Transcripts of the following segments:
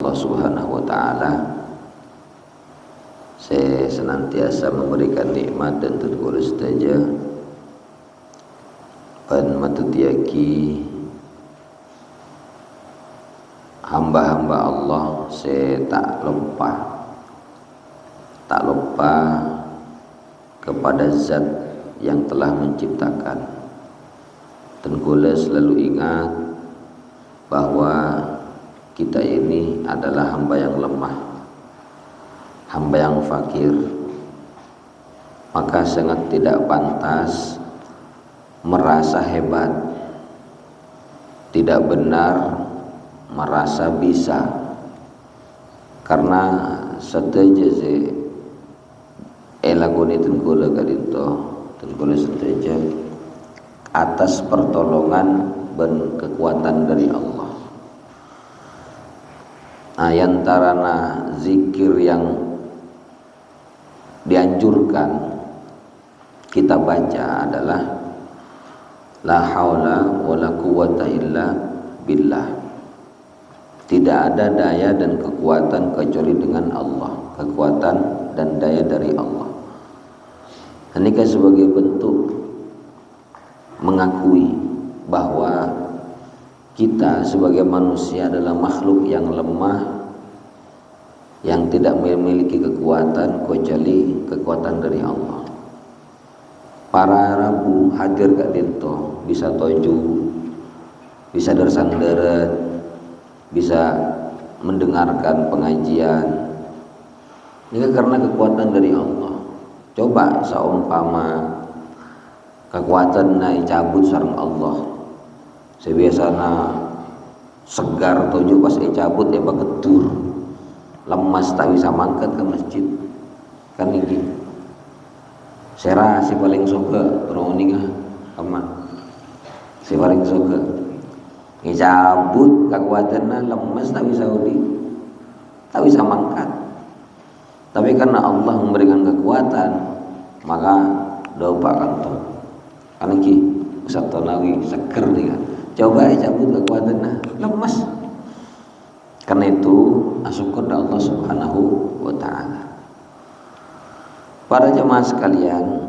Allah Subhanahu wa taala, saya senantiasa memberikan nikmat dan tegur saja dan matutiaki hamba-hamba Allah. Saya tak lupa kepada zat yang telah menciptakan, dan kula selalu ingat bahwa kita ini adalah hamba yang lemah, hamba yang fakir, maka sangat tidak pantas merasa hebat, tidak benar merasa bisa, karena seteja se elagoni tengkula kadinto tengkula seteja atas pertolongan dan kekuatan dari Allah. Yantarana zikir yang dianjurkan kita baca adalah la haula wala quwata illa billah. Tidak ada daya dan kekuatan kecuali dengan Allah, kekuatan dan daya dari Allah. Ini kan sebagai bentuk mengakui bahwa kita sebagai manusia adalah makhluk yang lemah, yang tidak memiliki kekuatan kecuali kekuatan dari Allah. Para rabu hadir gak dinto, bisa toju, bisa dersandarat, bisa mendengarkan pengajian. Ini karena kekuatan dari Allah. Coba saumpama kekuatan naik cabut sareng Allah, sebiasana segar toju pas cabut ya bagetur, lemas tak bisa mangkat ke masjid kan ini. Sera si paling suka roninga sama si paling suka ngicabut kekuatannya, lemas tak bisa mangkat. Tapi karena Allah memberikan kekuatan, maka doa kantor kan iki Ustaz Tonawi seger dia. Coba cabut kekuatannya, lemas. Karena itu syukur Allah Subhanahu wa taala. Para jemaah sekalian,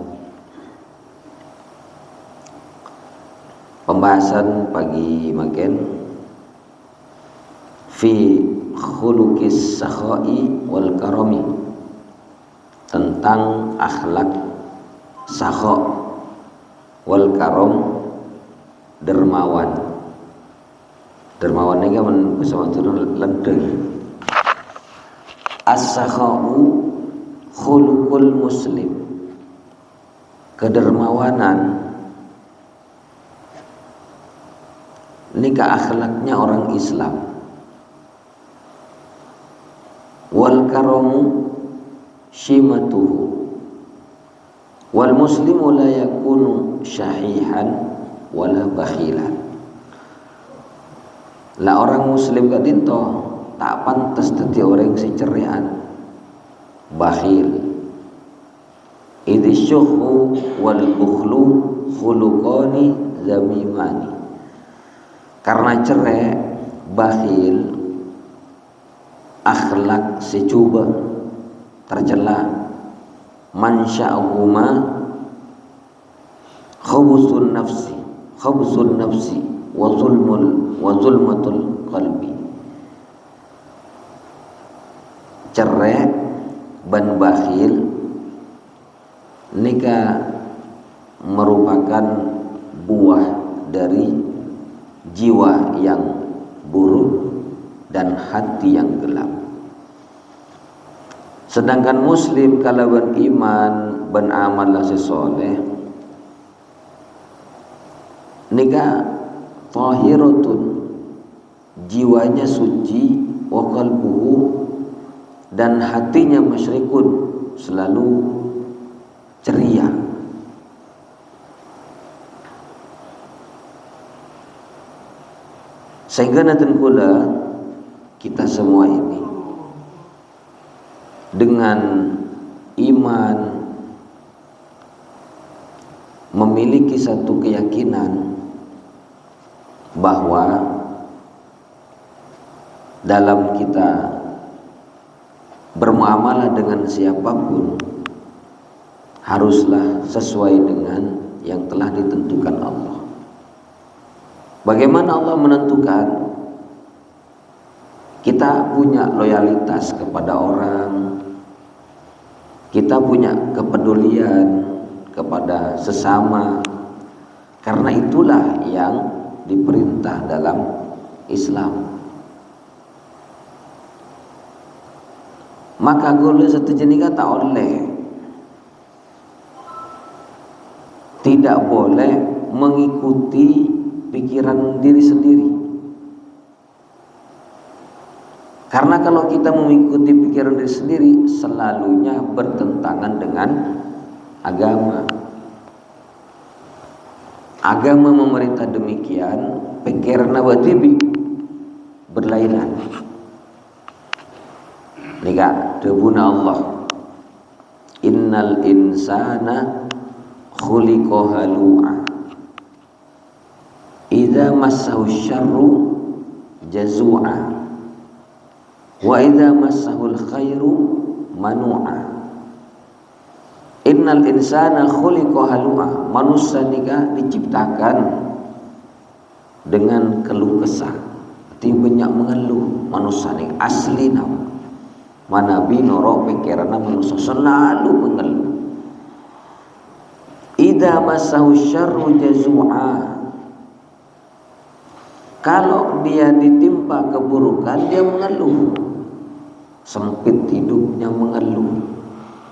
pembahasan pagi makin fi khuluqis sakhai wal karami, tentang akhlak sakha wal karam, dermawan. Dermawan ini kan bersama turun lendeng. As-sakha'u khuluqul muslim. Kedermawanan ini ke akhlaknya orang Islam. Wal karamu shimatuhu. Wal muslimu la yakunu syahihan wala bakhilan. Lah orang muslim gak dinto tak pantas dadi orang si cerian, bakhil. Idhi syuhu wal bukhlu khuluqani zamimani. Karena cerai, bakhil, akhlak secuba, tercela, mansya'uhuma khubsun nafsi wa zulmatul qalbi. Cerai dan bakhil nikah merupakan buah dari jiwa yang buruk dan hati yang gelap. Sedangkan muslim kalau beriman ben amal soleh nikah tahiratun, jiwanya suci, wa qalbuhu, dan hatinya musyrikun, selalu ceria. Sehingga nanti kula kita semua ini dengan iman memiliki satu keyakinan bahwa dalam kita bermuamalah dengan siapapun haruslah sesuai dengan yang telah ditentukan Allah. Bagaimana Allah menentukan? Kita punya loyalitas kepada orang, kita punya kepedulian kepada sesama, karena itulah yang diperintah dalam Islam. Maka golek satu jenis kata oleh tidak boleh mengikuti pikiran diri sendiri. Karena kalau kita mengikuti pikiran diri sendiri, selalunya bertentangan dengan agama. Agama memerintah demikian, pikiran watibi berlainan. Nika debuna Allah. Innal insana khuliqa halu'a. Idza massahu syarru jazu'a. Wa idza massahul khairu manu'a. Innal insana khuliqa halu'a. Manusia nika diciptakan dengan keluh kesah, banyak mengeluh. Manusia nika asli nama. Manabi norok pikiran manusia selalu mengeluh. Idza massahu syarru jazu'a. Kalau dia ditimpa keburukan dia mengeluh. Sempit hidupnya mengeluh,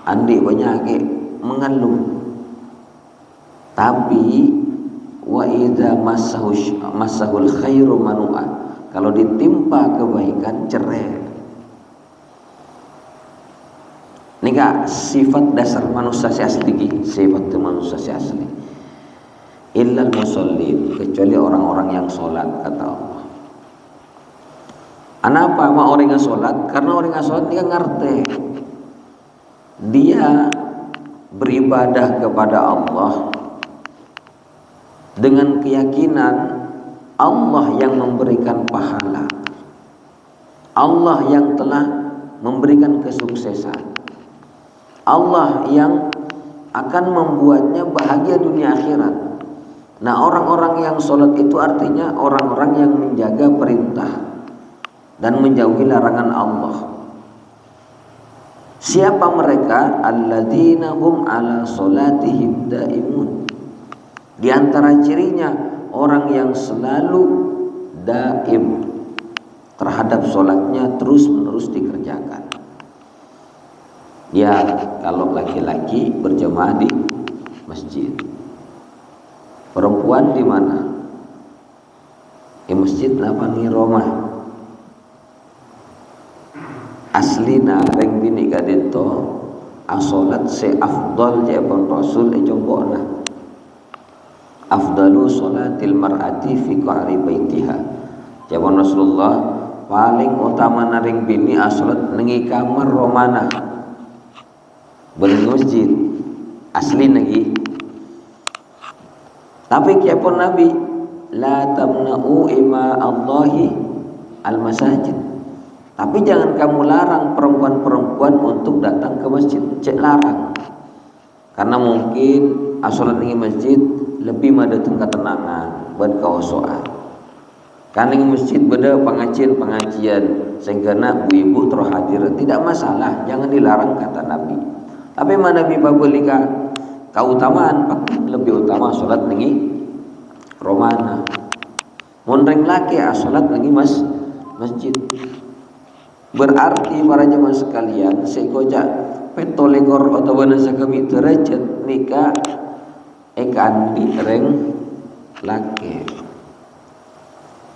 andi penyakit mengeluh. Tapi wa idza massahul khairu manu'a. Kalau ditimpa kebaikan cerai. Nika sifat dasar manusia si asli, sifat manusia si asli. Illal musallin, kecuali orang-orang yang sholat, kata Allah. Kenapa sama orang yang sholat? Karena orang yang sholat dia ngerti, dia beribadah kepada Allah dengan keyakinan Allah yang memberikan pahala, Allah yang telah memberikan kesuksesan, Allah yang akan membuatnya bahagia dunia akhirat. Nah, orang-orang yang sholat itu artinya orang-orang yang menjaga perintah dan menjauhi larangan Allah. Siapa mereka? Alladzina hum ala sholatihim daimun. Di antara cirinya orang yang selalu daim terhadap sholatnya, terus menerus dikerjakan. Dia kalau laki-laki berjamaah di masjid, perempuan di mana? Di masjid napa nih Roma? Aslina reng bini kadito asolat se afdal jabon Rasul ejombona. Afdalu sholatil mar'ati fi qa'ri baitiha. Jabon Rasulullah paling utama naring bini asolat nengi kamar romana. Beli masjid asli lagi. Tapi kiapun Nabi la tamna'u ima Allahi al masajid. Tapi jangan kamu larang perempuan-perempuan untuk datang ke masjid. Cek larang. Karena mungkin asolat di masjid lebih madatun ketenangan buat kawasoan. Karena di masjid beda pengajian sehingga ibu-ibu terhadir, tidak masalah, jangan dilarang kata Nabi. Tapi mana Nabi babulika keutamaan lebih utama salat nengi romana. Mondreng laki salat nengi masjid. Berarti para jemaah sekalian, sekoja petolekor atau banasa kami derajat nikah ekan direng laki.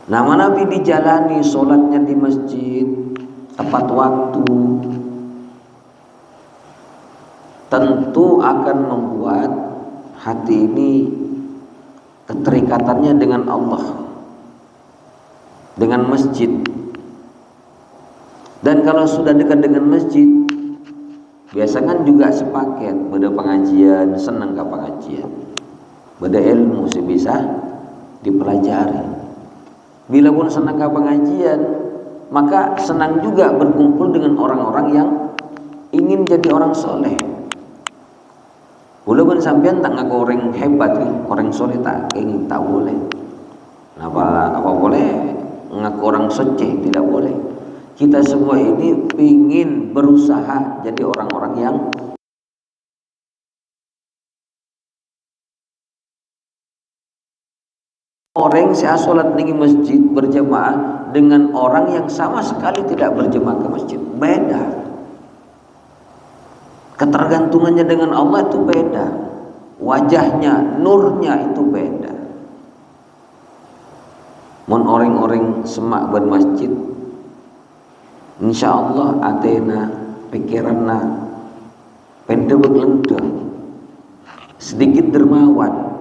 Nama Nabi dijalani sholatnya di masjid tepat waktu, tentu akan membuat hati ini keterikatannya dengan Allah, dengan masjid. Dan kalau sudah dekat dengan masjid, biasakan juga sepaket, beda pengajian, senang ke pengajian, beda ilmu bisa dipelajari. Bila pun senang ke pengajian, maka senang juga berkumpul dengan orang-orang yang ingin jadi orang soleh. Walaupun sampean tak ngaku orang hebat, orang soleh tak ingin, tak boleh. Apa boleh ngaku orang suci, tidak boleh. Kita semua ini ingin berusaha jadi orang-orang yang orang yang sholat di masjid berjamaah dengan orang yang sama sekali tidak berjamaah ke masjid, beda. Ketergantungannya dengan Allah itu beda, wajahnya, nurnya itu beda. Mun orang-orang semak bermasjid, insya Allah atena pikiranna pendek lendah, sedikit dermawan.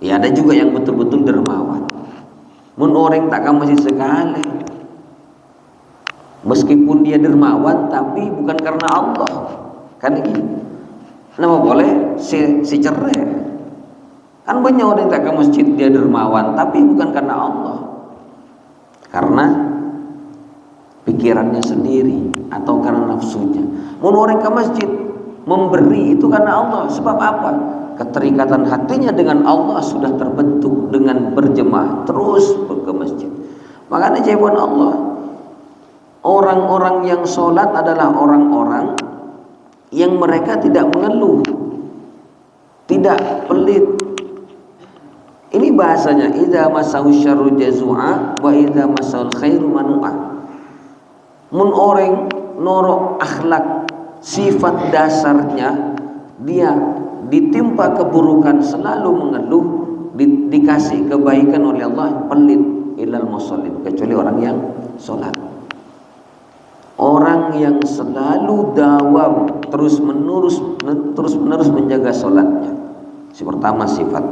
Ya ada juga yang betul-betul dermawan. Mun orang tak masih sekali, meskipun dia dermawan tapi bukan karena Allah, kan gitu. Nama boleh si cerai. Kan banyak orang tak ke masjid dia dermawan tapi bukan karena Allah, karena pikirannya sendiri atau karena nafsunya. Mun orang ke masjid memberi itu karena Allah. Sebab apa? Keterikatan hatinya dengan Allah sudah terbentuk dengan berjemaah terus ke masjid. Makanya jawaban Allah, orang-orang yang sholat adalah orang-orang yang mereka tidak mengeluh, tidak pelit. Ini bahasanya idza masau syarru jazua wa idza masaul khairu manu'a. Mun orang norok akhlak sifat dasarnya dia ditimpa keburukan selalu mengeluh, dikasih kebaikan oleh Allah pelit, ilal musallin, kecuali orang yang sholat. Orang yang selalu dawam terus menerus menjaga sholatnya. Si pertama sifat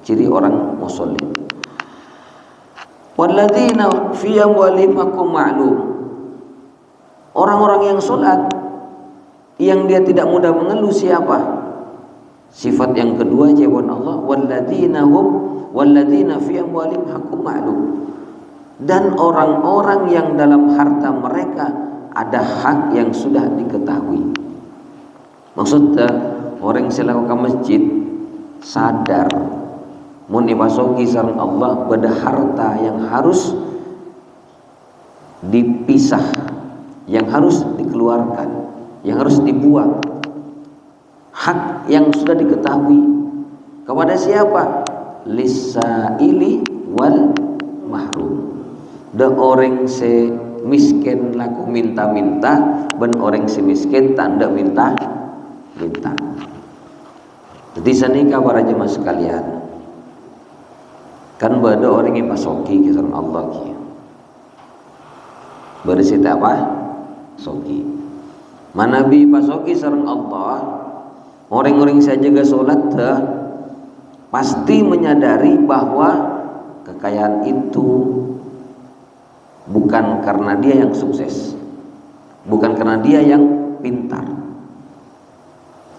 ciri orang musallin. Walladzina fi amwalihim haqqun ma'lum. Orang-orang yang sholat yang dia tidak mudah mengeluh siapa? Sifat yang kedua jawaban Allah, walladzina fi amwalihim haqqun ma'lum. Dan orang-orang yang dalam harta mereka ada hak yang sudah diketahui. Maksudnya orang yang selalu ke masjid sadar mun dipasoki sareng Allah pada harta yang harus dipisah, yang harus dikeluarkan, yang harus dibuang. Hak yang sudah diketahui kepada siapa? Lisaili wal mahrum. De orang se miskin laku minta-minta, ben orang si miskin tanda minta-minta. Jadi sanika para jemaah sekalian, kan bada orang yang pasoki kisah Allah ki. Bersih apa? Soki. Manabi pasoki sareng Allah. Orang-orang saya jaga sholat pasti menyadari bahwa kekayaan itu bukan karena dia yang sukses, bukan karena dia yang pintar.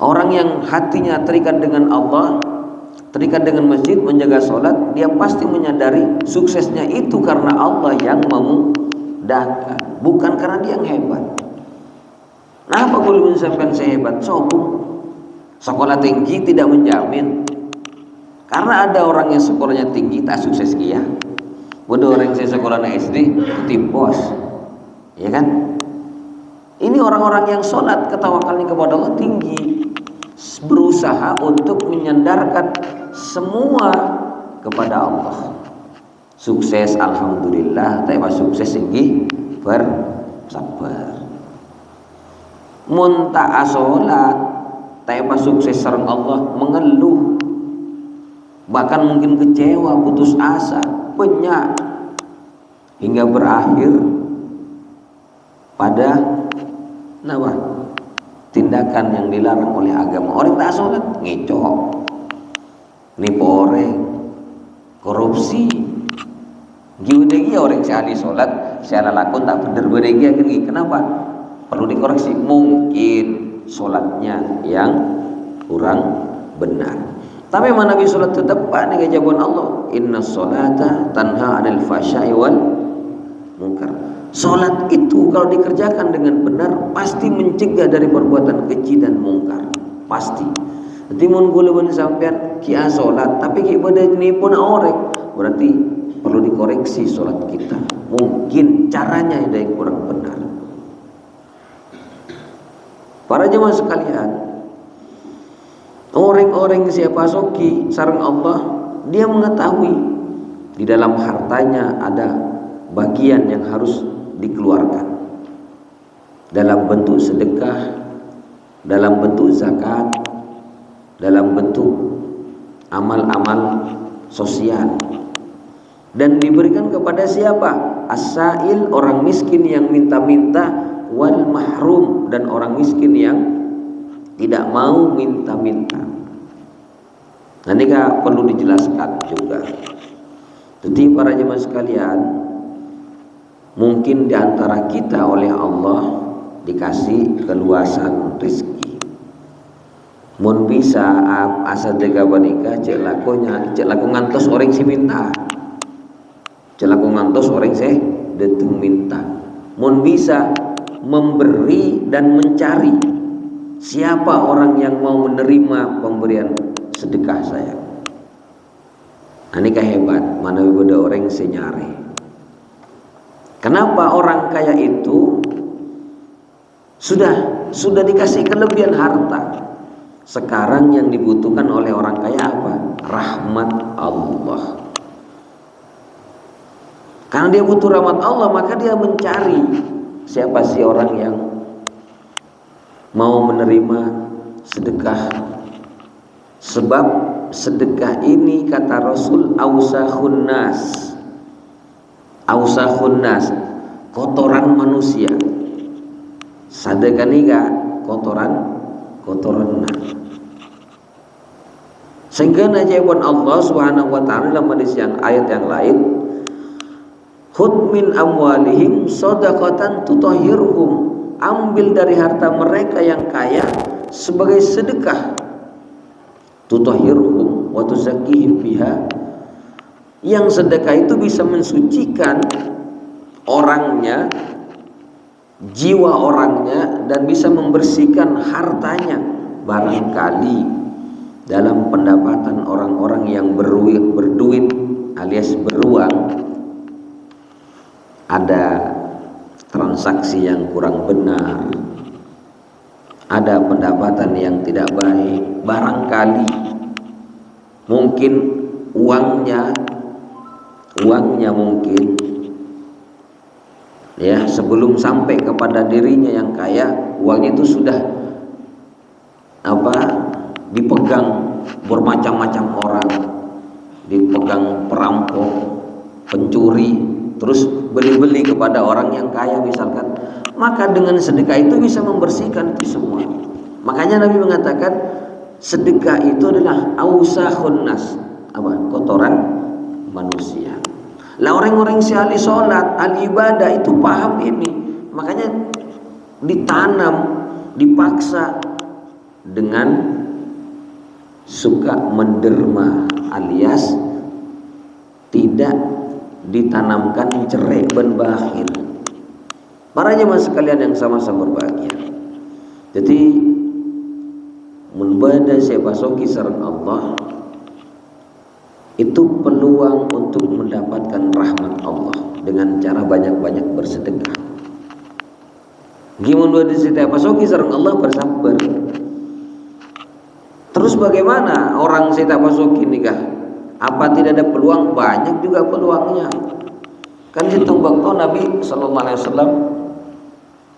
Orang yang hatinya terikat dengan Allah, terikat dengan masjid, menjaga sholat, dia pasti menyadari suksesnya itu karena Allah yang memudahkan, bukan karena dia yang hebat. Nah, apa boleh menyampaikan saya hebat? Sombong. Sekolah tinggi tidak menjamin, karena ada orang yang sekolahnya tinggi tak sukses kia. Bodoh orang saya sekolah SD tim bos, ya kan? Ini orang-orang yang sholat ketawakalnya kepada Allah tinggi, berusaha untuk menyandarkan semua kepada Allah. Sukses alhamdulillah, tapi pas sukses tinggi bersabar. Mun tak sholat tapi sukses sareng Allah mengeluh, bahkan mungkin kecewa, putus asa, penyak, hingga berakhir pada tindakan yang dilarang oleh agama. Orang tak sholat ngecok, nipu orang, korupsi. Gimana orang sekali sholat, saya lakon tak bener bener kenapa? Perlu dikoreksi, mungkin sholatnya yang kurang benar. Tapi mana Nabi sholat tepat dengan jawaban Allah, inna sholata tanha 'anil fahsya'i wal mungkar. Sholat itu kalau dikerjakan dengan benar pasti mencegah dari perbuatan keji dan mungkar, pasti. Nanti mun gula sampean kia sholat tapi ibadah ini pun orek, berarti perlu dikoreksi sholat kita. Mungkin caranya ada yang kurang benar. Para jemaah sekalian, orang-orang siapa soki sareng Allah, dia mengetahui di dalam hartanya ada bagian yang harus dikeluarkan dalam bentuk sedekah, dalam bentuk zakat, dalam bentuk amal-amal sosial, dan diberikan kepada siapa? As-sa'il, orang miskin yang minta-minta, wal mahrum, dan orang miskin yang tidak mau minta-minta. Nanti perlu dijelaskan juga. Jadi para jemaah sekalian, mungkin diantara kita oleh Allah dikasih keluasan rezeki. Mun bisa asa dega banika cek laku ngantos orang si minta. Cek laku ngantos orang si deteng minta. Mun bisa memberi dan mencari siapa orang yang mau menerima pemberian sedekah saya. Ini hebat, mana ada orang senyari. Kenapa orang kaya itu sudah dikasih kelebihan harta? Sekarang yang dibutuhkan oleh orang kaya apa? Rahmat Allah. Karena dia butuh rahmat Allah, maka dia mencari siapa sih orang yang mau menerima sedekah. Sebab sedekah ini kata Rasul ausahun nas, kotoran manusia. Sedekah niga kotoran sehingga najawan Allah Subhanahu wa taala dalam hadis yang ayat yang lain, khudh min amwalihim shadaqatan tutahhiruhum, ambil dari harta mereka yang kaya sebagai sedekah, tutahhiruhum wa tuzakkihim biha, yang sedekah itu bisa mensucikan orangnya, jiwa orangnya, dan bisa membersihkan hartanya. Barangkali dalam pendapatan orang-orang yang berduit alias beruang ada transaksi yang kurang benar, ada pendapatan yang tidak baik. Barangkali mungkin uangnya mungkin ya sebelum sampai kepada dirinya yang kaya, uangnya itu sudah dipegang bermacam-macam orang, dipegang perampok, pencuri, terus beli-beli kepada orang yang kaya misalkan. Maka dengan sedekah itu bisa membersihkan itu semua. Makanya Nabi mengatakan sedekah itu adalah ausahun nas, kotoran manusia. Lah orang-orang si ahli sholat, ahli ibadah itu paham ini, makanya ditanam, dipaksa dengan suka menderma alias tidak ditanamkan cerai ben bakhil. Para jemaah sekalian yang sama-sama berbahagia. Jadi membada siapa soki sareng Allah itu peluang untuk mendapatkan rahmat Allah dengan cara banyak-banyak bersedekah. Gimana di setiap pasoki sareng Allah bersabar. Terus bagaimana orang setiap pasoki nikah? Apa tidak ada peluang? Banyak juga peluangnya. Kan ditumbak tuh Nabi sallallahu alaihi wasallam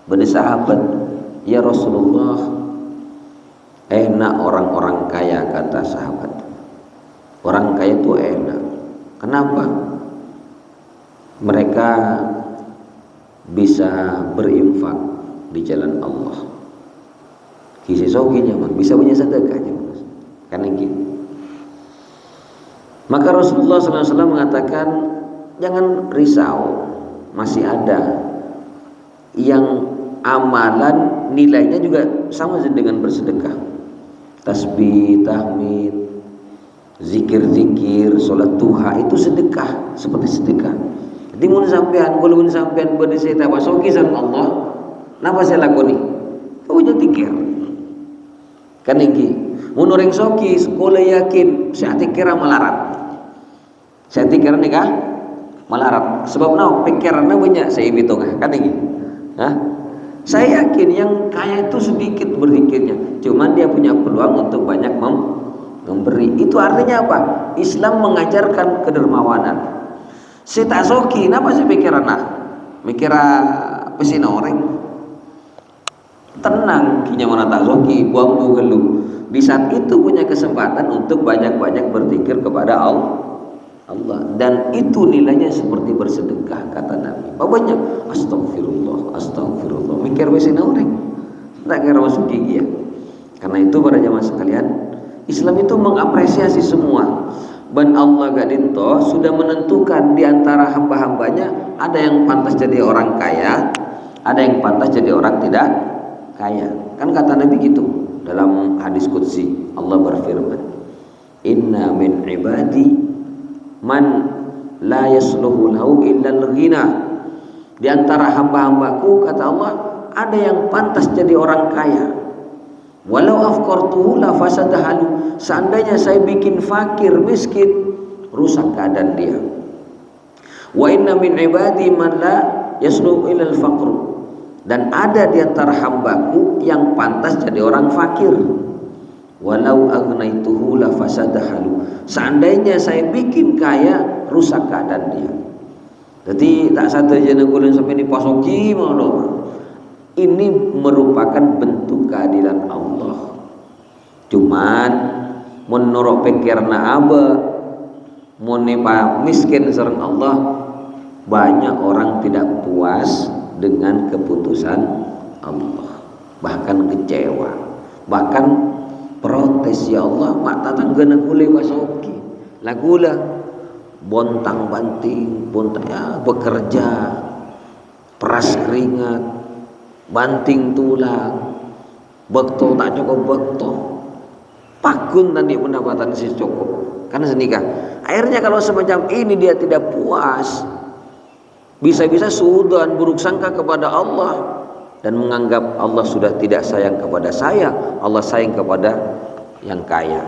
bani sahabat, ya Rasulullah, enak orang-orang kaya, kata sahabat. Orang kaya itu enak. Kenapa? Mereka bisa berinfak di jalan Allah. Kisi sokinya bisa punya sedekahnya, kan gitu. Maka Rasulullah SAW mengatakan, jangan risau, masih ada yang amalan nilainya juga sama dengan bersedekah. Tasbih, tahmid, zikir-zikir, sholat duha itu sedekah, seperti sedekah. Timun sampean kulun sampean bade saya tawasoki sareng Allah, napa saya lakoni? Kau jadi tikir. Kan iki, mun orang soki sekolah yakin saya tikira melarat. Saya tikir nikah melarat. Sebab naon? Pikiranna banyak saya bitung kan iki. Hah? Saya yakin yang kaya itu sedikit berzikirnya, cuman dia punya peluang untuk banyak memberi. Itu artinya apa? Islam mengajarkan kedermawanan. Si tak soki, napa sih pikiran mikira pesin orang tenang, kinya mana tak soki, buang gelu. Di saat itu punya kesempatan untuk banyak-banyak berzikir kepada Allah, dan itu nilainya seperti bersedekah kata Nabi. Banyak astagfirullah, astagfirullah, mikir pesin orang, tak kira masuk gigi ya. Karena itu para jamaah sekalian, Islam itu mengapresiasi semua. Dan Allah gadinto sudah menentukan di antara hamba-hambanya ada yang pantas jadi orang kaya, ada yang pantas jadi orang tidak kaya. Kan kata Nabi gitu dalam hadis qudsi, Allah berfirman, inna min ibadi man la yasluhu lahu illa al-ghina. Di antara hamba-hambaku kata Allah ada yang pantas jadi orang kaya. Walau afqartuhu la fasadahalu. Seandainya saya bikin fakir, miskin, rusak keadaan dia. Wa inna min ibadi man la yasluhu illa al-faqr. Dan ada di antara hambaku yang pantas jadi orang fakir. Walau agnaituhu la fasadahalu. Seandainya saya bikin kaya, rusak keadaan dia. Jadi tak satu jeneng kulen sampai dipasoki mau. Ini merupakan bentuk keadilan Allah. Cuman menurut pikirna aba monepa miskin sareng Allah, banyak orang tidak puas dengan keputusan Allah, bahkan kecewa, bahkan protes, ya Allah mak tatanggana kule pasoki lagula bontang banting bontang ya, bekerja peras keringat banting tulang, bekto tak cukup bekto, pakun tadi pendapatan si cukup, karena senikah. Akhirnya kalau semacam ini dia tidak puas, bisa-bisa suudzon buruk sangka kepada Allah dan menganggap Allah sudah tidak sayang kepada saya, Allah sayang kepada yang kaya.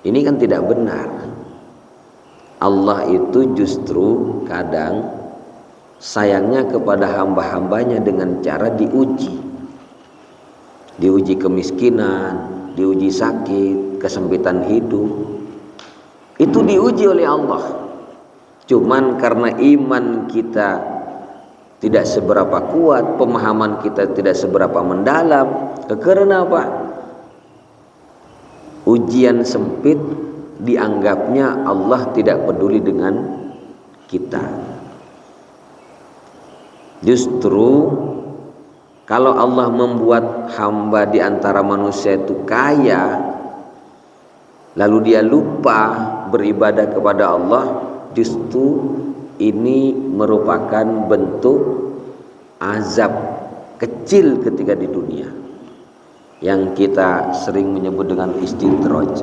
Ini kan tidak benar. Allah itu justru kadang sayangnya kepada hamba-hambanya dengan cara diuji kemiskinan, diuji sakit, kesempitan hidup, itu diuji oleh Allah. Cuman karena iman kita tidak seberapa kuat, pemahaman kita tidak seberapa mendalam, karena apa? Ujian sempit dianggapnya Allah tidak peduli dengan kita. Justru kalau Allah membuat hamba di antara manusia itu kaya, lalu dia lupa beribadah kepada Allah, justru ini merupakan bentuk azab kecil ketika di dunia, yang kita sering menyebut dengan istidraj.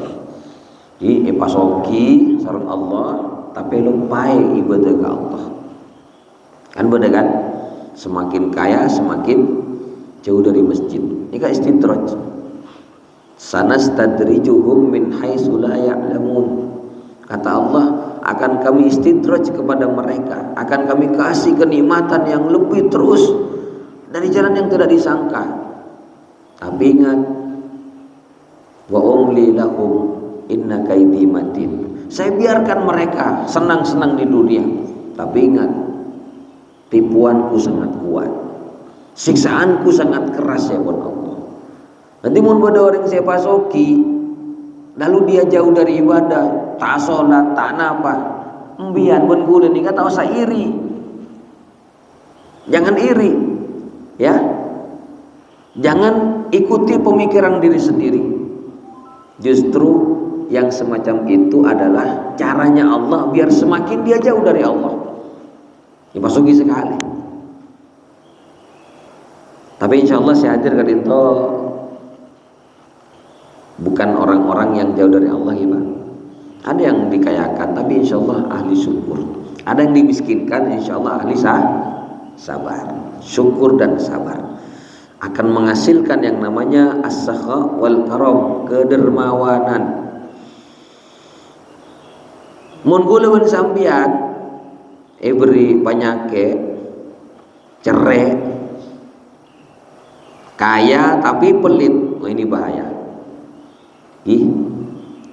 Di epasoki sareng Allah tapi lupa ibadah ke Allah. Kan beda kan? Semakin kaya semakin jauh dari masjid. Ini kan istidraj. Sanastadrijuhum min haitsu la ya'lamun. Kata Allah, akan kami istidraj kepada mereka, akan kami kasih kenikmatan yang lebih terus dari jalan yang tidak disangka. Tapi ingat, wa umli lahum inna kaidi matin. Saya biarkan mereka senang-senang di dunia, tapi ingat, tipuanku sangat kuat, siksaanku sangat keras ya buat Allah. Nanti mun pada orang saya pasoki, lalu dia jauh dari ibadah, tak sholat, tak napa, embian mun kula nika tau sa iri. Jangan iri, ya. Jangan ikuti pemikiran diri sendiri. Justru yang semacam itu adalah caranya Allah biar semakin dia jauh dari Allah. Dimasuki sekali. Tapi insya Allah saya hadir ke itu bukan orang-orang yang jauh dari Allah ya Pak. Ada yang dikayakan, tapi insya Allah ahli syukur. Ada yang dimiskinkan, insya Allah ahli sabar, syukur dan sabar akan menghasilkan yang namanya as-sakha wal karam, kedermawanan. Mun gulawan sambian beri penyakit, cerai, kaya tapi pelit, oh ini bahaya. Ih,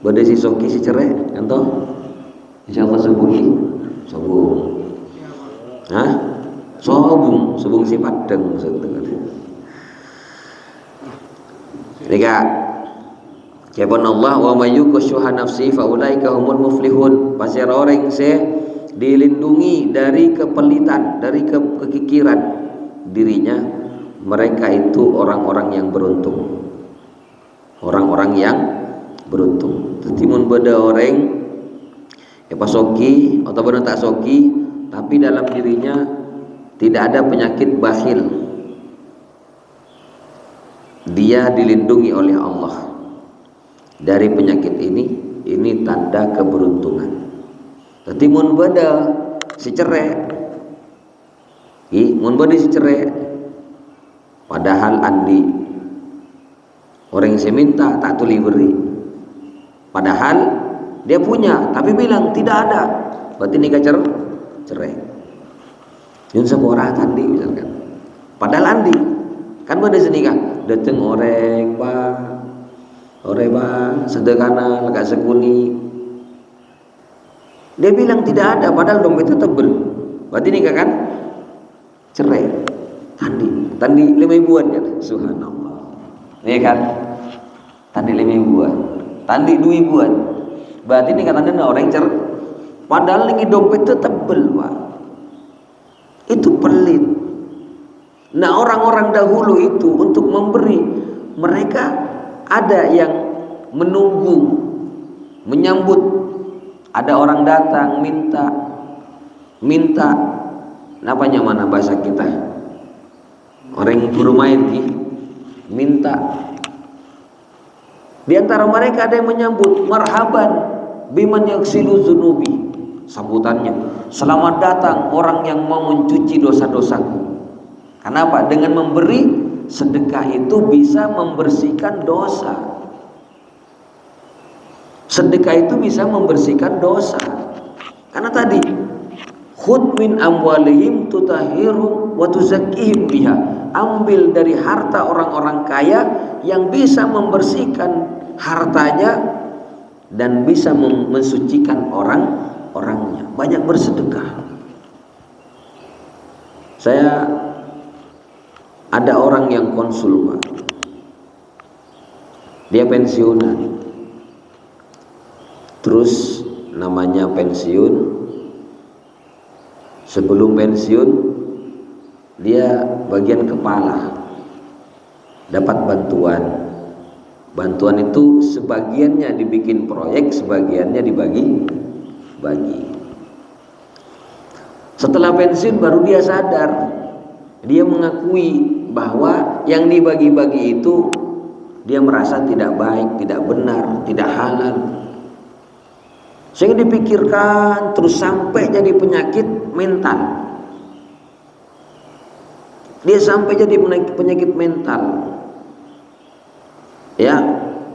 bade si soki si cerai, kan toh? Insyaallah sobung. Hah? Sobung si padang maksudnya. Jika Kepon Allah wa mayyuku syuha nafsi faulaika humul muflihun. Pasti orang yang dilindungi dari kepelitan, dari kekikiran dirinya, mereka itu orang-orang yang beruntung. Orang-orang yang beruntung. Tetimun beda orang pasoki atau benar tak soki, tapi dalam dirinya tidak ada penyakit bakhil. Dia dilindungi oleh Allah dari penyakit ini tanda keberuntungan. Tapi mun beda si cerai, mun beda si cerai, padahal andi orang yang saya minta tak tuli beri, padahal dia punya tapi bilang tidak ada, berarti nikah cerai. Yang seorang andi misalkan, padahal andi kan beda senikah, dateng orang sederhana lega sekuni, dia bilang tidak ada padahal dompetnya tebel, berarti nikah kan cerai. Tandi 5 ribuan ya, subhanallah, ya kan, tandi 5 ribuan, tandi 2 ribuan, berarti nikah tanda orang cerai, padahal ini dompetnya tebel, Pak. Itu pelit. Nah, orang-orang dahulu itu untuk memberi, mereka ada yang menunggu, menyambut. Ada orang datang minta napanya mana bahasa kita, orang guru main minta. Di antara mereka ada yang menyambut, marhaban biman yaksilu dzunubi, sambutannya, selamat datang orang yang mau mencuci dosa-dosaku. Kenapa? Dengan memberi sedekah itu bisa membersihkan dosa. Sedekah itu bisa membersihkan dosa. Karena tadi khudh min amwalihim tutahhiru wa tuzakkihim biha. Ambil dari harta orang-orang kaya yang bisa membersihkan hartanya dan bisa mensucikan orang-orangnya. Banyak bersedekah. Saya ada orang yang konsul, Pak. Dia pensiunan. Terus namanya pensiun. Sebelum pensiun dia bagian kepala. Dapat bantuan. Bantuan itu sebagiannya dibikin proyek, sebagiannya dibagi-bagi. Setelah pensiun baru dia sadar. Dia mengakui bahwa yang dibagi-bagi itu dia merasa tidak baik, tidak benar, tidak halal. Sehingga dipikirkan terus sampai jadi penyakit mental. Dia sampai jadi penyakit mental. Ya,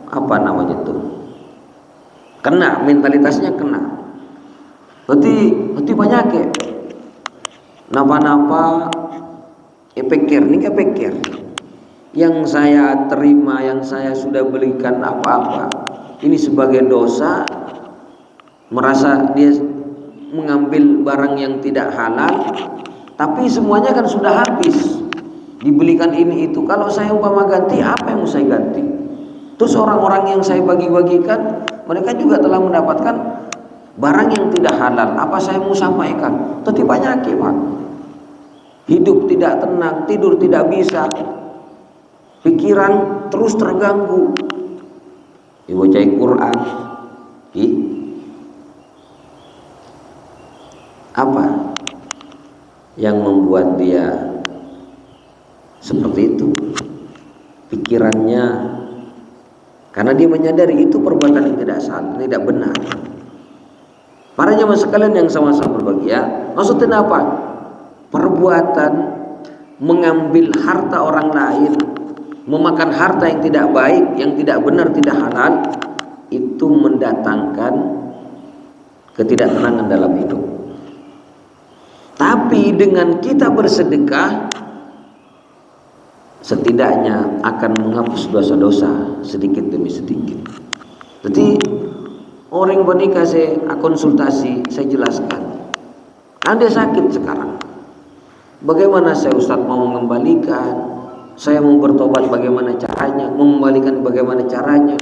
apa namanya itu? Kena, mentalitasnya kena. Berarti penyakit. Napa-napa pikir yang saya terima, yang saya sudah belikan apa-apa ini sebagai dosa, merasa dia mengambil barang yang tidak halal, tapi semuanya kan sudah habis, dibelikan ini itu. Kalau saya umpama ganti, apa yang mau saya ganti? Terus orang-orang yang saya bagi-bagikan, mereka juga telah mendapatkan barang yang tidak halal. Apa saya mau sampaikan? Itu penyakit, Pak. Hidup tidak tenang, tidur tidak bisa, pikiran terus terganggu. Dibaca Quran, apa yang membuat dia seperti itu? Pikirannya, karena dia menyadari itu perbuatan yang tidak salah, tidak benar. Para jemaah sekalian yang sama-sama berbahagia, maksudnya apa? Perbuatan mengambil harta orang lain, memakan harta yang tidak baik, yang tidak benar, tidak halal, itu mendatangkan ketidaktenangan dalam hidup. Tapi dengan kita bersedekah, setidaknya akan menghapus dosa-dosa sedikit demi sedikit. Jadi orang bernikah saya konsultasi, saya jelaskan, Anda sakit sekarang, bagaimana saya Ustaz mau mengembalikan, saya mau bertobat bagaimana caranya, mau mengembalikan bagaimana caranya.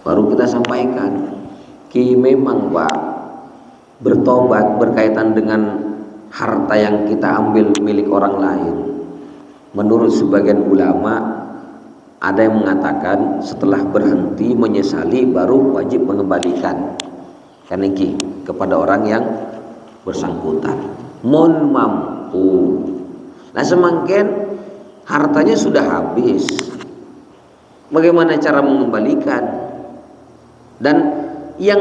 Baru kita sampaikan, Ki memang Pak, bertobat berkaitan dengan harta yang kita ambil milik orang lain. Menurut sebagian ulama, ada yang mengatakan setelah berhenti menyesali baru wajib mengembalikan kaniki kepada orang yang bersangkutan. Mon mampu. Nah semakin hartanya sudah habis, bagaimana cara mengembalikan? Dan yang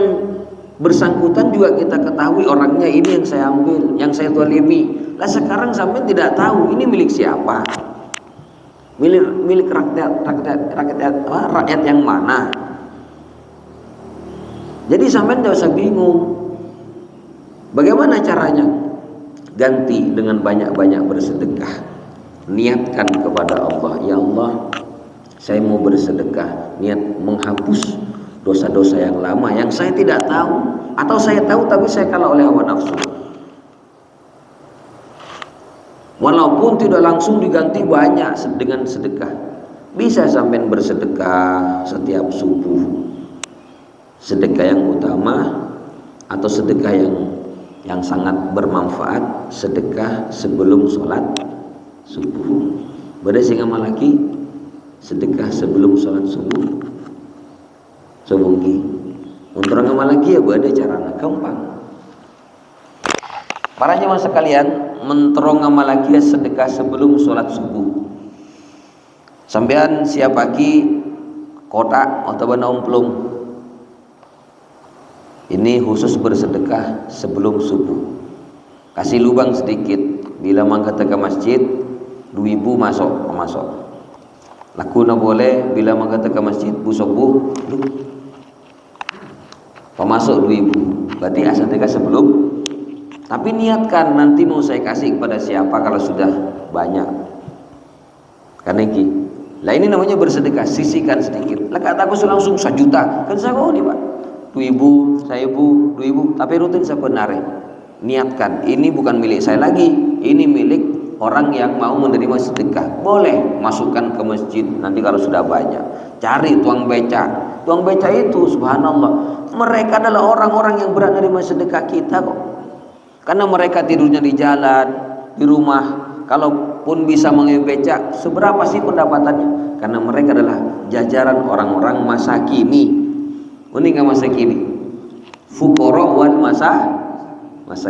bersangkutan juga kita ketahui orangnya, ini yang saya ambil, yang saya zalimi. Lah sekarang sampai tidak tahu ini milik siapa, milik rakyat yang mana. Jadi sampai tidak usah bingung. Bagaimana caranya? Ganti dengan banyak-banyak bersedekah. Niatkan kepada Allah, ya Allah, saya mau bersedekah, niat menghapus dosa-dosa yang lama yang saya tidak tahu, atau saya tahu tapi saya kalah oleh hawa nafsu. Walaupun tidak langsung diganti banyak dengan sedekah, bisa sampai bersedekah setiap subuh, sedekah yang utama, atau sedekah yang sangat bermanfaat, sedekah sebelum sholat subuh. Beda sing amal lagi sedekah sebelum sholat subuh. Semoga untuk ngamal lagi ya ada caranya gampang. Para jemaah sekalian, menterong ngamal lagi ya sedekah sebelum sholat subuh. Sampean siap pagi kotak atau bana umplung. Ini khusus bersedekah sebelum subuh. Kasih lubang sedikit. Bila mangkat ke masjid, 2.000 masuk. Lakuna boleh bila mangkat ke masjid busubuh. Pemasuk 2.000, berarti sedekah sebelum. Tapi niatkan nanti mau saya kasih kepada siapa kalau sudah banyak. Karena ini, lah ini namanya bersedekah, sisihkan sedikit. Lah kataku langsung 1 juta, kan saya nih Pak, 2.000, 2.000, tapi rutin saya benarin. Niatkan, ini bukan milik saya lagi, ini milik orang yang mau menerima sedekah. Boleh masukkan ke masjid nanti kalau sudah banyak. Cari tukang beca. Tukang beca itu subhanallah, mereka adalah orang-orang yang berat menerima sedekah kita kok. Karena mereka tidurnya di jalan, di rumah. Kalaupun bisa mengambil beca, seberapa sih pendapatannya? Karena mereka adalah jajaran orang-orang masa kini. Ini nggak masa kini, fuqara wal masa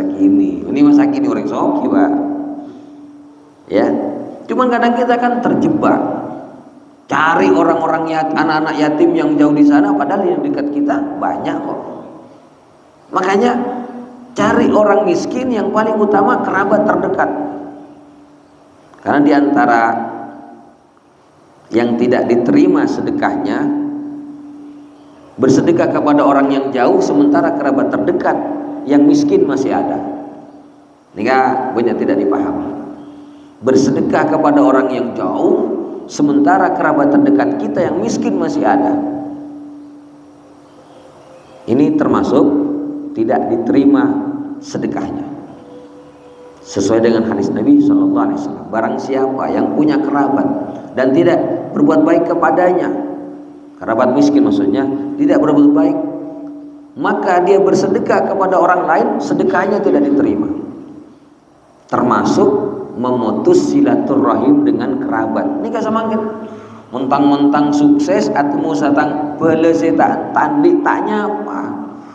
kini. Ini masa kini orang soki Pak. Ya, cuman kadang kita kan terjebak cari orang-orang anak-anak yatim yang jauh di sana, padahal yang dekat kita banyak kok. Makanya cari orang miskin yang paling utama kerabat terdekat. Karena diantara yang tidak diterima sedekahnya, bersedekah kepada orang yang jauh sementara kerabat terdekat yang miskin masih ada. Ini banyak tidak dipahami. Bersedekah kepada orang yang jauh sementara kerabat terdekat kita yang miskin masih ada. Ini termasuk tidak diterima sedekahnya. Sesuai dengan hadis Nabi SAW, barang siapa yang punya kerabat dan tidak berbuat baik kepadanya, kerabat miskin maksudnya, tidak berbuat baik, maka dia bersedekah kepada orang lain, sedekahnya tidak diterima. Termasuk memutus silaturahim dengan kerabat. Ini kan samangkin mentang-mentang sukses atau mau satang beleseta tandi tanya apa.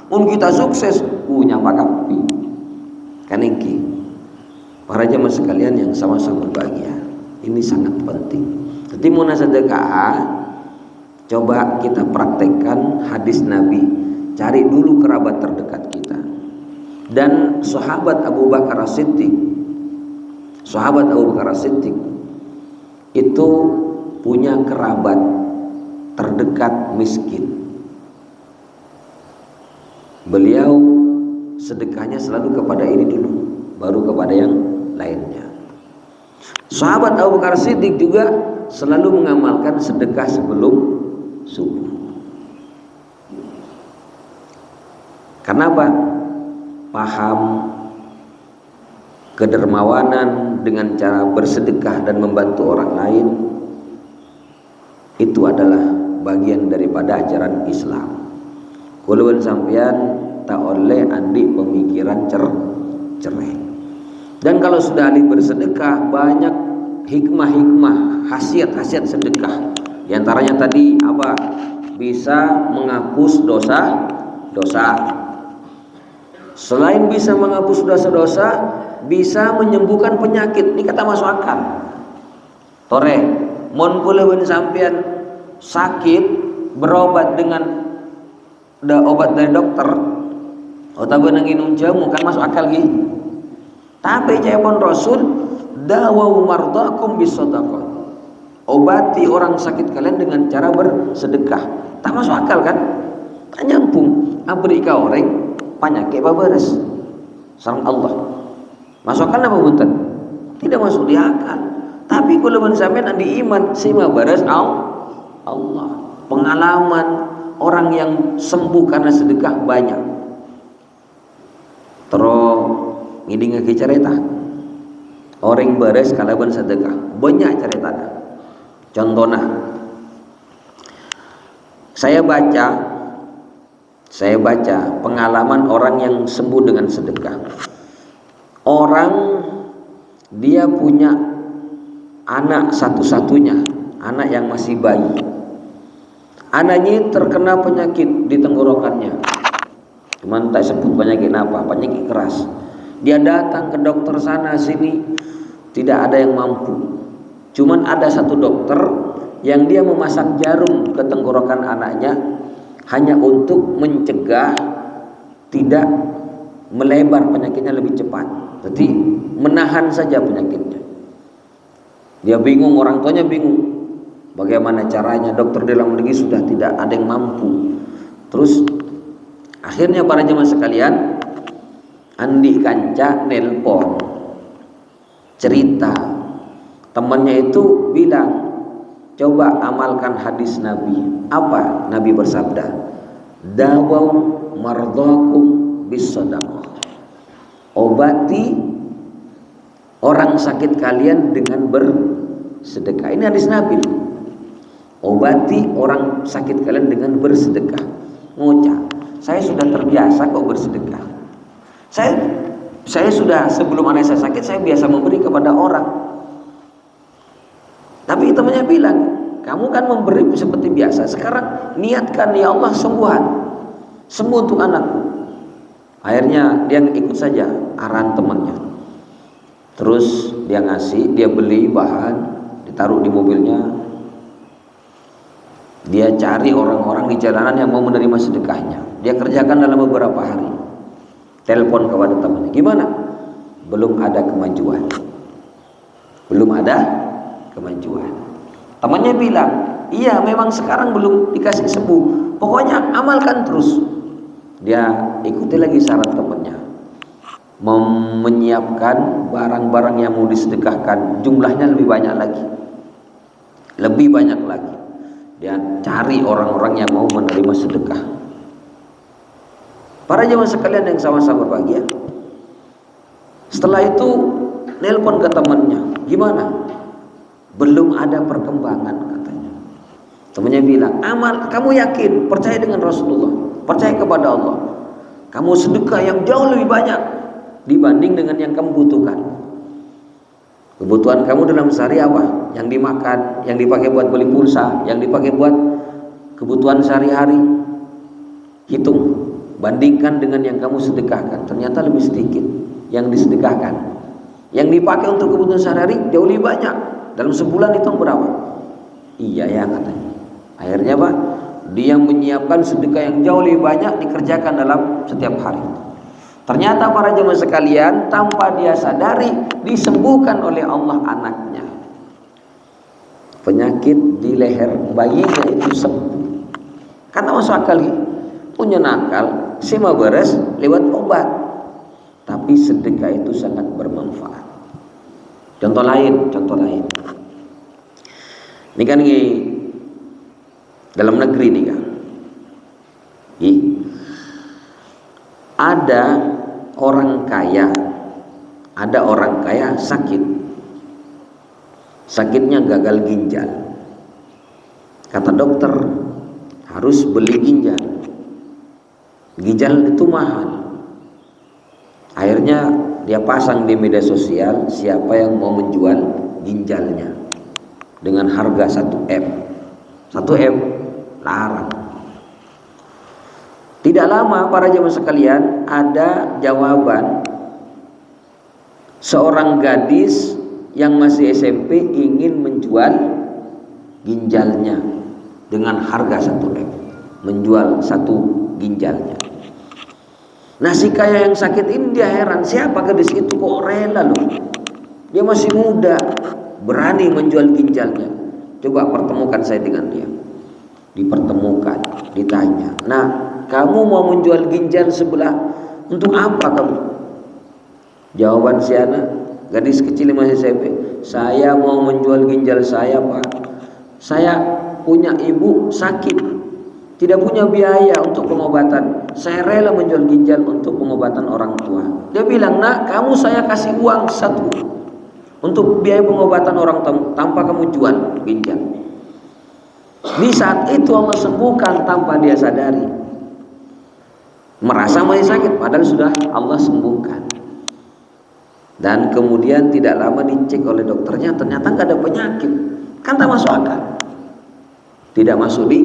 Mun kita sukses punya pakapi. Kan iki. Para jemaah sekalian yang sama-sama berbahagia, ini sangat penting. Jadi mau sedekah, coba kita praktekkan hadis Nabi. cari dulu kerabat terdekat kita. Dan sahabat Abu Bakar As-Siddiq, itu punya kerabat terdekat miskin. Beliau sedekahnya selalu kepada ini dulu, baru kepada yang lainnya. Sahabat Abu Bakar Siddiq juga selalu mengamalkan sedekah sebelum subuh. Kenapa? Paham kedermawanan dengan cara bersedekah dan membantu orang lain itu adalah bagian daripada ajaran Islam. Kuluan sampean tak oleh andi pemikiran cerai. Dan kalau sudah ahli bersedekah, banyak hikmah-hikmah, khasiat-khasiat sedekah. Di antaranya tadi apa? Bisa menghapus dosa-dosa. Selain bisa menghapus dosa-dosa, bisa menyembuhkan penyakit. Ini kata masuk akal. Tore, mon kuluan sampean sakit berobat dengan obat dari dokter, atau nginum jamu kan masuk akal gitu. Tapi jawabon Rasul, dawau mardakum bisadaqah. Obati orang sakit kalian dengan cara bersedekah. Tak masuk akal kan? Tak nyambung. Abri ka orang penyakit baberes sareng Allah. Masuk akal apa bukan? Tidak masuk di akal. Tapi kalau sampean di iman sima bares Allah. Pengalaman orang yang sembuh karena sedekah banyak. Terus ngiding lagi cerita orang beres kalaban sedekah banyak ceritanya. Contohnya saya baca pengalaman orang yang sembuh dengan sedekah. Orang dia punya anak satu-satunya, anak yang masih bayi. Anaknya terkena penyakit di tenggorokannya, cuman tak sebut penyakit apa, penyakit keras. Dia datang ke dokter sana sini, tidak ada yang mampu. Cuman ada satu dokter yang dia memasang jarum ke tenggorokan anaknya hanya untuk mencegah tidak melebar penyakitnya lebih cepat. Jadi menahan saja penyakitnya. Dia bingung, orang tuanya bingung. Bagaimana caranya? Dokter di dalam negeri sudah tidak ada yang mampu. Terus akhirnya para jemaah sekalian, Andi Kanca nelpon cerita temannya itu bilang, coba amalkan hadis Nabi. Apa Nabi bersabda? Dawau mardakum bisadaqah. Obati orang sakit kalian dengan bersedekah. Ini hadis Nabi. Obati orang sakit kalian dengan bersedekah. Ngocah, saya sudah terbiasa kok bersedekah. Saya sudah sebelum anak saya sakit saya biasa memberi kepada orang. Tapi temannya bilang, kamu kan memberi seperti biasa. Sekarang niatkan, ya Allah sembuh untuk anakku. Akhirnya dia ikut saja arahan temannya. Terus dia ngasih, dia beli bahan, ditaruh di mobilnya. Dia cari orang-orang di jalanan yang mau menerima sedekahnya. Dia kerjakan dalam beberapa hari. Telepon kepada temannya, gimana? Belum ada kemajuan. Temannya bilang, iya memang sekarang belum dikasih sembuh. Pokoknya amalkan terus. Dia ikuti lagi saran temannya, menyiapkan barang-barang yang mau disedekahkan, jumlahnya lebih banyak lagi. Dia cari orang-orang yang mau menerima sedekah. Para jemaah sekalian yang sama-sama berbahagia. Setelah itu nelpon ke temannya, gimana? Belum ada perkembangan katanya. Temannya bilang, kamu yakin, percaya dengan Rasulullah, percaya kepada Allah, kamu sedekah yang jauh lebih banyak dibanding dengan yang kamu butuhkan. Kebutuhan kamu dalam sehari apa? Yang dimakan, yang dipakai buat beli pulsa, yang dipakai buat kebutuhan sehari-hari. Hitung, bandingkan dengan yang kamu sedekahkan, ternyata lebih sedikit yang disedekahkan. Yang dipakai untuk kebutuhan sehari-hari jauh lebih banyak. Dalam sebulan hitung berapa? Iya ya katanya. Akhirnya Pak, dia menyiapkan sedekah yang jauh lebih banyak dikerjakan dalam setiap hari. Ternyata para jemaah sekalian, tanpa dia sadari disembuhkan oleh Allah anaknya. Penyakit di leher bayinya itu sembuh. Karena masuk akal, punya nakal, sema beres lewat obat. Tapi sedekah itu sangat bermanfaat. Contoh lain. Ini kan dalam negeri nih kan. Ada orang kaya sakit. Sakitnya gagal ginjal. Kata dokter harus beli ginjal. Ginjal itu mahal. Akhirnya dia pasang di media sosial siapa yang mau menjual ginjalnya dengan harga 1 M. 1 M larang. Tidak lama para jemaah sekalian ada jawaban seorang gadis yang masih SMP ingin menjual ginjalnya dengan harga 1 M, menjual 1 ginjalnya. Nah si kaya yang sakit ini dia heran, siapa gadis itu kok rela loh, dia masih muda berani menjual ginjalnya. Coba pertemukan saya dengan dia. Dipertemukan, ditanya, nah kamu mau menjual ginjal sebelah untuk apa kamu? Jawaban si anak, gadis kecil masih SMP, saya mau menjual ginjal saya Pak. Saya punya ibu sakit, tidak punya biaya untuk pengobatan. Saya rela menjual ginjal untuk pengobatan orang tua. Dia bilang, nak kamu saya kasih uang 1 untuk biaya pengobatan orang tua tanpa kamu jual ginjal. Di saat itu Allah sembuhkan tanpa dia sadari. Merasa masih sakit padahal sudah Allah sembuhkan. Dan kemudian tidak lama dicek oleh dokternya, ternyata nggak ada penyakit. Kan tak masuk akal. Tidak masuk di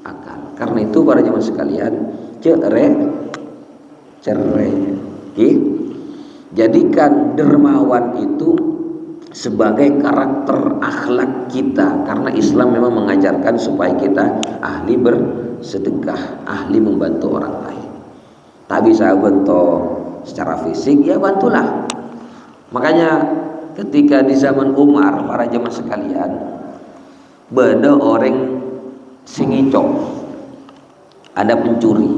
akal. Karena itu para jemaah sekalian, cerai. Jadikan dermawan itu sebagai karakter akhlak kita, karena Islam memang mengajarkan supaya kita ahli bersedekah, ahli membantu orang lain. Tak bisa bantu secara fisik, ya bantulah. Makanya ketika di zaman Umar, para jemaah sekalian, ada orang singicok, ada pencuri,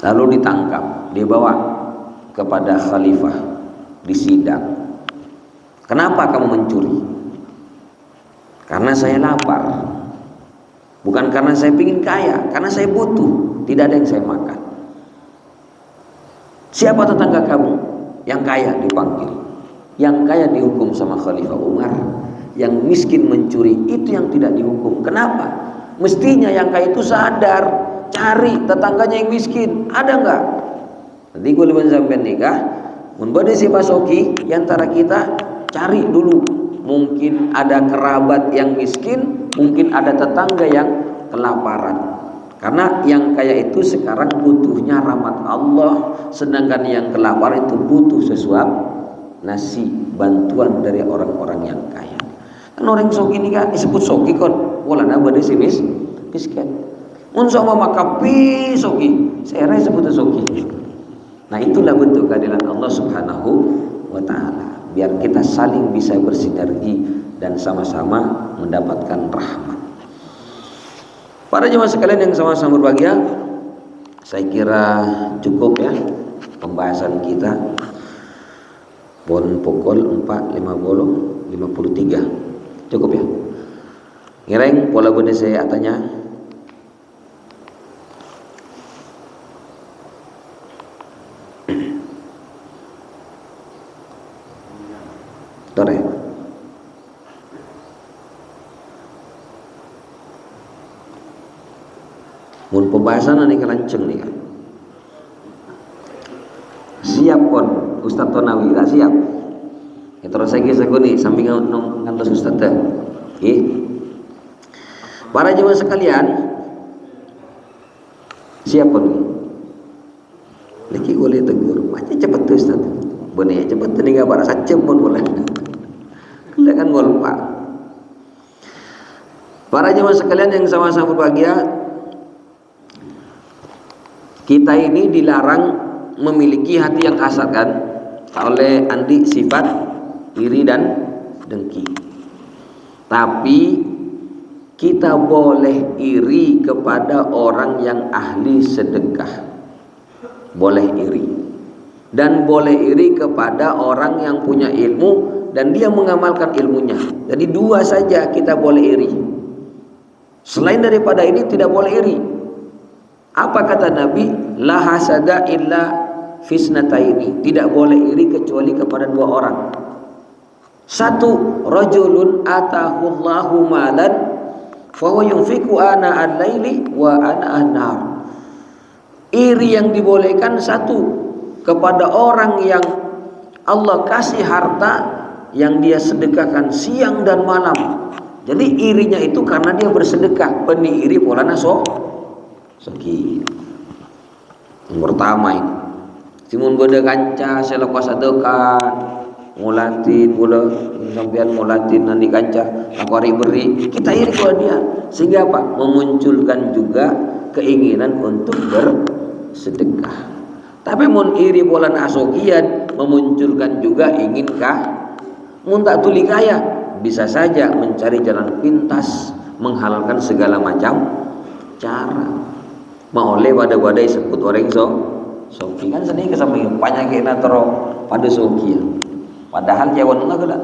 lalu ditangkap, dibawa kepada khalifah, disidang. Kenapa kamu mencuri? Karena saya lapar. Bukan karena saya ingin kaya, karena saya butuh, tidak ada yang saya makan. Siapa tetangga kamu? Yang kaya dipanggil. Yang kaya dihukum sama Khalifah Umar. Yang miskin mencuri itu yang tidak dihukum. Kenapa? Mestinya yang kaya itu sadar, cari tetangganya yang miskin, ada enggak? Nanti gue lebih sampai nikah, memberi si pasoki yang antara kita cari dulu. Mungkin ada kerabat yang miskin, mungkin ada tetangga yang kelaparan. Karena yang kaya itu sekarang butuhnya rahmat Allah, sedangkan yang kelaparan itu butuh sesuap nasi, bantuan dari orang-orang yang kaya. Kan orang soki ini kan disebut soki kon, wala na bade si miskin. Mun sama makapi soki, saya rasa sebut soki. Nah itulah bentuk keadilan Allah Subhanahu wa taala. Biar kita saling bisa bersinergi dan sama-sama mendapatkan rahmat. Para jemaah sekalian yang sama-sama berbahagia, saya kira cukup ya pembahasan kita. Pon pukul 4.53 cukup ya. Ngireng pola benda saya atanya. Tore. Mun pembahasan ini kelanceng nih kan. Siap pon Ustaz Tonawi tak siap. Ya terus saya kisah nih samping ngantos Ustaz teh. Para jemaah sekalian, siap pon. Lagi boleh tegur, macam cepat tuh Ustaz. Benih cepat nih enggak para sacem pun boleh. Kan ngolpa. Para jemaah sekalian yang sama-sama berbahagia, kita ini dilarang memiliki hati yang kasar kan, oleh Andi sifat iri dan dengki. Tapi kita boleh iri kepada orang yang ahli sedekah, boleh iri. Dan boleh iri kepada orang yang punya ilmu dan dia mengamalkan ilmunya. Jadi dua saja kita boleh iri. Selain daripada ini tidak boleh iri. Apa kata Nabi? La hasada illa fisnataini. Tidak boleh iri kecuali kepada dua orang. Satu, rajulun atahullahu malan fa huwa yunfiqu ana al-laili wa ana an-nahar. Iri yang dibolehkan satu, kepada orang yang Allah kasih harta yang dia sedekahkan siang dan malam. Jadi irinya itu karena dia bersedekah. Benih iri polana soki. Yang pertama ini simun beda kanca selepas sedekah ngulatin pula sampean ngulatin nanti kanca aku beri kita iri kepada dia, sehingga apa? Memunculkan juga keinginan untuk bersedekah. Tapi mun iri bola nasogian memunculkan juga inginkah mun tak tuli kaya, bisa saja mencari jalan pintas menghalalkan segala macam cara. Mau oleh wadai sebut orang soki kan sedih kesamping penyakit natro pada soki. Padahal jawan enggak ada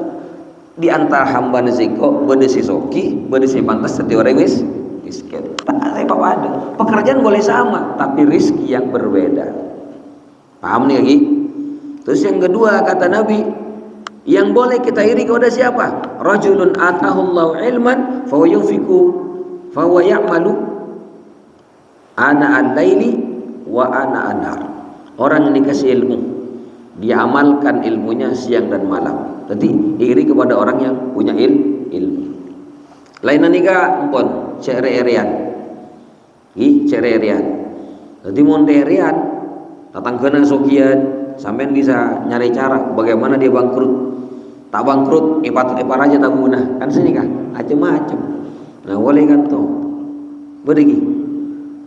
di antara hamba neziko bade si soki bade si pantas setiap orang miskin. Tak apa ada. Pekerjaan boleh sama tapi rezeki yang berbeda. Paham nih lagi? Terus yang kedua kata Nabi, yang boleh kita iri kepada siapa? Rajulun atahullahu ilman fa huwa yunfiqu fa huwa ya'malu ana al-laili wa ana an-nahar. Orang yang dikasih ilmu, dia amalkan ilmunya siang dan malam. Jadi iri kepada orang yang punya ilmu. Lain nikah empon cere-erean. Cere-erean. Jadi monderian datang kena sokian, sampean bisa nyari cara bagaimana dia bangkrut. Tak bangkrut, ipar aja tak guna. Kan sini kan, macam-macam. Nah, boleh kan tuh. Berdegi.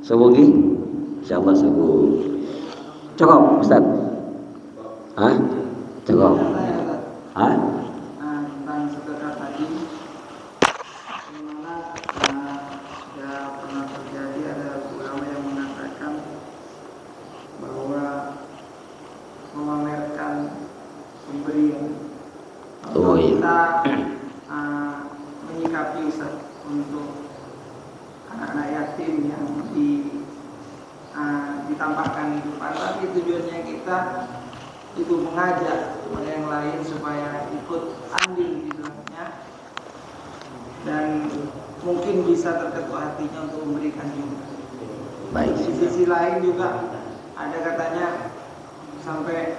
Semogi, insyaallah sebut. Cukup, Ustaz. Hah? Cukup. Hah? Tentang sedekah tadi, dimana sudah pernah terjadi ada ulama yang mengatakan bahwa memamerkan pemberian. Oh iya. Kita menyikapi Ustaz untuk anak-anak yatim yang ditambahkan kehidupan, tapi tujuannya kita itu mengajak kepada yang lain supaya ikut andil di dalamnya dan mungkin bisa terketuk hatinya untuk memberikan juga. Baik. Di sisi lain juga ada katanya sampai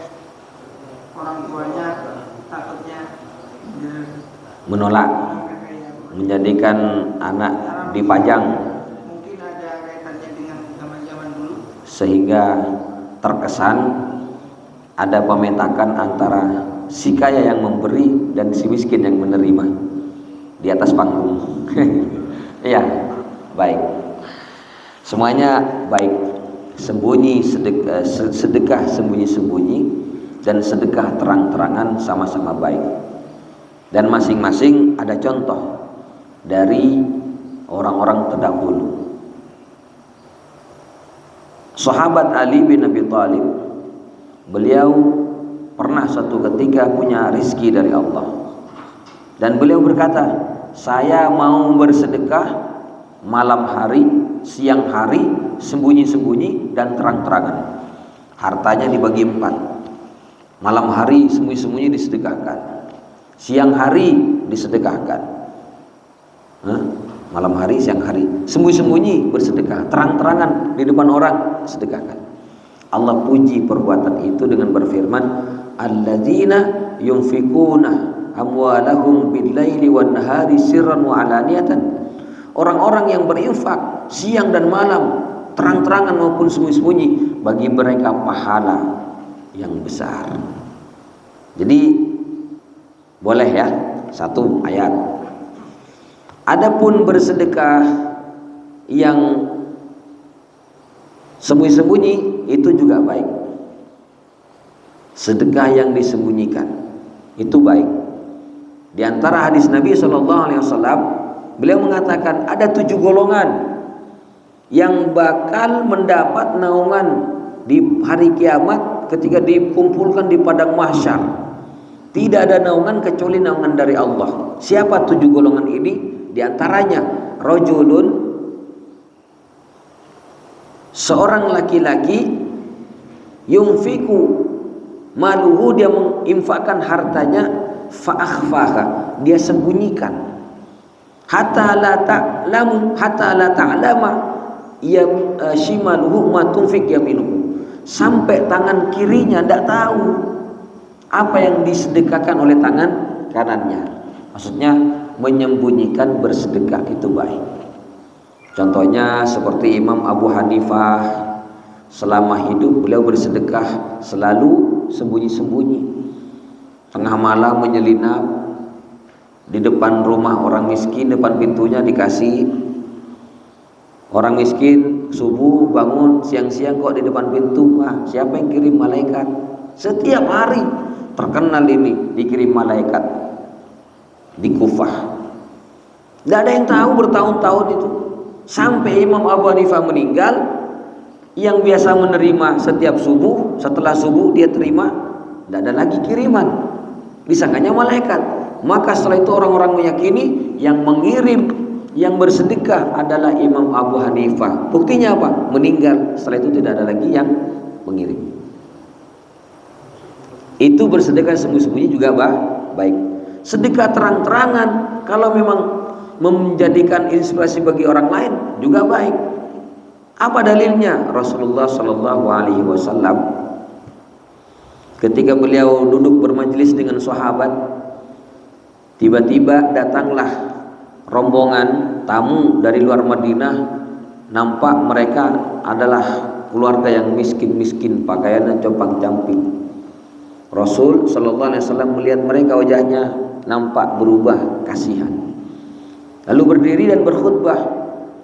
orang tuanya takutnya menolak menjadikan anak dipajang, mungkin ada kaitannya dengan zaman-zaman dulu sehingga terkesan ada pemetakan antara si kaya yang memberi dan si miskin yang menerima di atas panggung. Iya, baik. Semuanya baik. Sembunyi sedekah sembunyi-sembunyi dan sedekah terang-terangan sama-sama baik. Dan masing-masing ada contoh dari orang-orang terdahulu. Sahabat Ali bin Abi Thalib, beliau pernah suatu ketika punya rizki dari Allah. Dan beliau berkata, saya mau bersedekah malam hari, siang hari, sembunyi-sembunyi dan terang-terangan. Hartanya dibagi 4. Malam hari sembunyi-sembunyi disedekahkan, siang hari disedekahkan. Malam hari, siang hari, sembunyi-sembunyi bersedekah, terang-terangan di depan orang sedekahkan. Allah puji perbuatan itu dengan berfirman, alladzina yunfikuna amwalahum bil-laili wan-nahari sirran wa alaniyatan. Orang-orang yang berinfak siang dan malam, terang-terangan maupun sembunyi-sembunyi, bagi mereka pahala yang besar. Jadi boleh ya, satu ayat. Adapun bersedekah yang sembunyi-sembunyi itu juga baik. Sedekah yang disembunyikan itu baik. Di antara hadis Nabi SAW, beliau mengatakan ada 7 golongan yang bakal mendapat naungan di hari kiamat ketika dikumpulkan di padang mahsyar. Tidak ada naungan kecuali naungan dari Allah. Siapa 7 golongan ini? Di antaranya rajulun, seorang laki-laki, yunfiku maluhu, dia menginfakkan hartanya, fa'akhfaha, dia sembunyikan, hatta la ta'lama ya shimaluhu ma tunfik yaminuhu, sampai tangan kirinya tidak tahu apa yang disedekahkan oleh tangan kanannya. Maksudnya menyembunyikan bersedekah itu baik. Contohnya seperti Imam Abu Hanifah, selama hidup beliau bersedekah selalu sembunyi-sembunyi. Tengah malam menyelinap di depan rumah orang miskin, depan pintunya dikasih. Orang miskin subuh bangun, siang-siang kok di depan pintu. Siapa yang kirim? Malaikat. Setiap hari terkenal ini dikirim malaikat di Kufah. Tidak ada yang tahu bertahun-tahun itu, sampai Imam Abu Hanifah meninggal. Yang biasa menerima setiap subuh, setelah subuh dia terima, tidak ada lagi kiriman, disangkanya malaikat. Maka setelah itu orang-orang meyakini yang mengirim, yang bersedekah adalah Imam Abu Hanifah. Buktinya apa? Meninggal, setelah itu tidak ada lagi yang mengirim. Itu bersedekah sembunyi-sembunyi juga baik. Sedekah terang-terangan kalau memang menjadikan inspirasi bagi orang lain juga baik. Apa dalilnya? Rasulullah Shallallahu Alaihi Wasallam ketika beliau duduk bermajelis dengan sahabat, tiba-tiba datanglah rombongan tamu dari luar Madinah. Nampak mereka adalah keluarga yang miskin-miskin, pakaiannya compang-camping. Rasul Shallallahu Alaihi Wasallam melihat mereka, wajahnya nampak berubah, kasihan. Lalu berdiri dan berkhutbah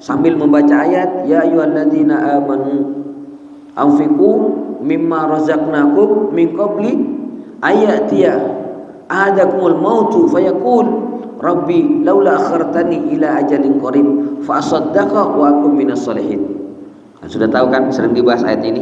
sambil membaca ayat, ya ayyuhalladzina amanu anfiqu mimma razaqnakum min qabli ayatiya ahadakumul mautu fayaqul rabbi laula akhartani ila ajalin qarib fa asaddaqa wa akum minas sholihin. Sudah tahu kan, sering dibahas ayat ini.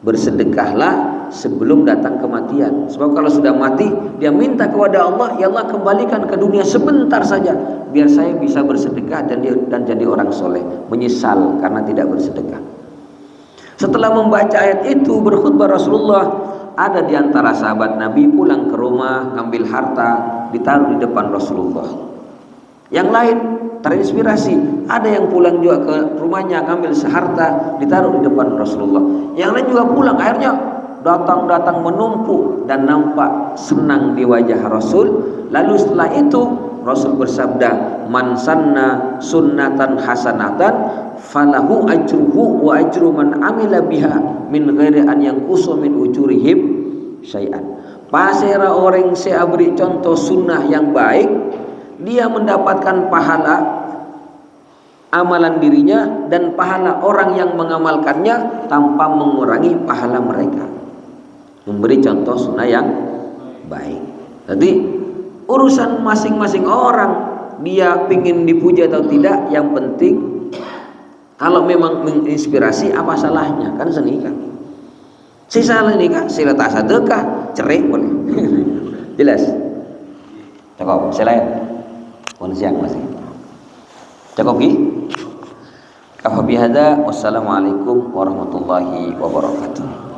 Bersedekahlah sebelum datang kematian. Sebab kalau sudah mati, dia minta kepada Allah, ya Allah kembalikan ke dunia sebentar saja, biar saya bisa bersedekah dan jadi orang soleh. Menyesal karena tidak bersedekah. Setelah membaca ayat itu, berkhutbah Rasulullah, ada di antara sahabat Nabi pulang ke rumah, ngambil harta, ditaruh di depan Rasulullah. Yang lain terinspirasi, ada yang pulang juga ke rumahnya, ngambil seharta, ditaruh di depan Rasulullah. Yang lain juga pulang, akhirnya datang menumpuk dan nampak senang di wajah Rasul. Lalu setelah itu Rasul bersabda, man sanna sunnatan hasanatan falahu ajruhu wa ajru man amila biha min ghairi an yanqusu min ujurihim syai'an. Pasera orang saya beri contoh sunnah yang baik, dia mendapatkan pahala amalan dirinya dan pahala orang yang mengamalkannya tanpa mengurangi pahala mereka. Memberi contoh sunnah yang baik. Jadi urusan masing-masing orang, dia pingin dipuja atau tidak, yang penting kalau memang menginspirasi, apa salahnya? Kan senikah. Sisa nikah, sila tak sedekah, cerai boleh. Jelas? Cukup, selain pun siang masih. Cukup ki? Kafa bihada, wassalamualaikum warahmatullahi wabarakatuh.